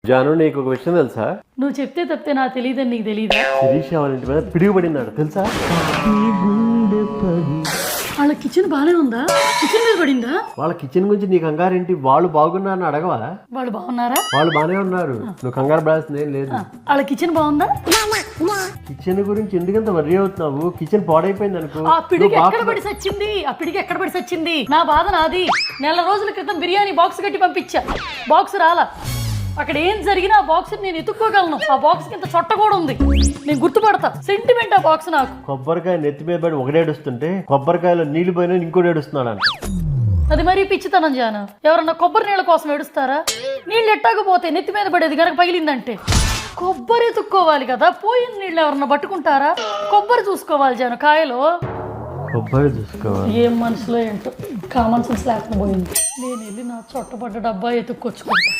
జాను నీకు ఒక విషయం తెలుసా? నువ్వు చెప్తే తప్పితే నాకు తెలియదని నీకు తెలియదా? శిరీష వాళ్ళ ఇంటి మీద పిడుగుపడిందాడు తెలుసా? వాళ్ళ కిచెన్ బానే ఉందా? కిచెన్ మీద పడిందా? వాళ్ళ కిచెన్ గురించి నీకు కంగారేంటి? వాళ్ళు బాగున్నారని అడగవా? వాళ్ళు బాగున్నారా? వాళ్ళు బానే ఉన్నారు, నువ్వు కంగారు పడాల్సింది ఏం లేదు. వాళ్ళ కిచెన్ బాగుందా? కిచెన్ గురించి ఎందుకంత వర్రీ అవుతున్నావు? కిచెన్ పాడైపోయింది అనుకో. ఆ పిడికి ఎక్కడ పడి సచ్చింది? ఆ పిడికి ఎక్కడ పడి సచ్చింది? నా బాధ నాది. నెల రోజుల క్రితం బిర్యానీ బాక్స్ కట్టి పంపించా, బాక్స్ రాలా. అక్కడ ఏం జరిగినా ఆ బాక్స్ నేను ఎత్తుక్కోగలను. ఆ బాక్స్ కింద చొట్ట కూడా ఉంది, నేను గుర్తుపడతా. సెంటిమెంట్ ఆ బాక్స్ నాకు. కొబ్బరికాయ నెత్తి మీద పడి ఒకడేడుస్తుంటే కొబ్బరికాయలో నీళ్లు పోయినా ఇంకోటి ఏడుస్తున్నాడు అంట. అది మరీ పిచ్చితనం జాను. ఎవరన్నా కొబ్బరి నీళ్ళ కోసం ఏడుస్తారా? నీళ్ళు ఎట్టాకపోతే నెత్తి మీద పడేది గనక పగిలిందంటే కొబ్బరి ఎత్తుక్కోవాలి కదా. పోయిన నీళ్ళు ఎవరన్నా పట్టుకుంటారా? కొబ్బరి చూసుకోవాలి జాను. కాయలో కొబ్బరి చూసుకోవాలి. ఏం మనసులో ఏంటో కామన్ సెన్స్ లేకుండా పోయింది. నేను వెళ్ళి నా చొట్టపడ్డ డబ్బా ఎత్తుక్కొచ్చుకుంటా.